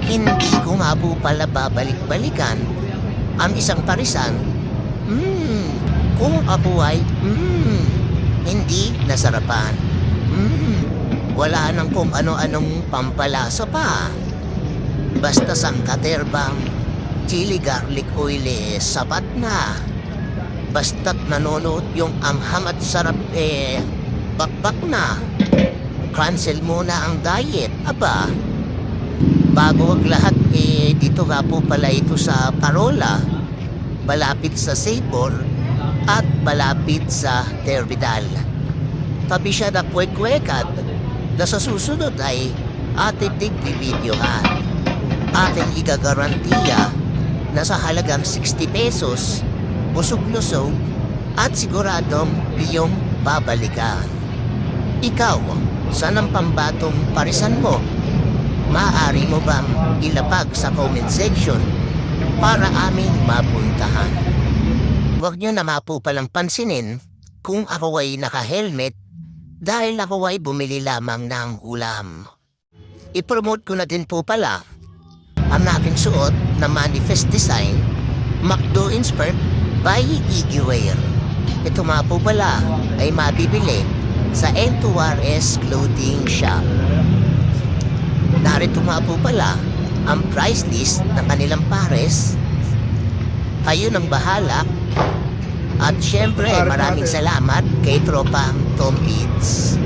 Hindi ko nga po pala babalik-balikan ang isang parisan. Kung ako ay, hindi nasarapan. Wala nang kung ano-anong pampalasa pa. Basta sangkaterbang chili garlic oil sapat na. Basta't nanonood yung anghang at sarap bakbak na. Cancel muna ang diet, aba. Bago ang lahat dito nga po pala ito sa Parola, malapit sa Sabor at malapit sa Terminal. Tabi siya na kwek-kwekat na sa susunod ay ating tig-videohan. Ating igagarantiya na sa halagang 60 pesos, busog-lusog at siguradong iyong babalikan. Ikaw, saan ang pambatong parisan mo? Maaari mo bang ilapag sa comment section para aming mapuntahan? Huwag nyo na po palang pansinin kung ako ay naka-helmet dahil ako ay bumili lamang ng ulam. I-promote ko na din po pala ang aking suot na manifest design, McDo inspired by Iggywear. Ito nga po pala ay mabibili sa N2RS Clothing Shop. Narito nga po pala ang price list ng kanilang pares. Kayo nang bahala. At syempre maraming salamat kay Tropang Tom Beats.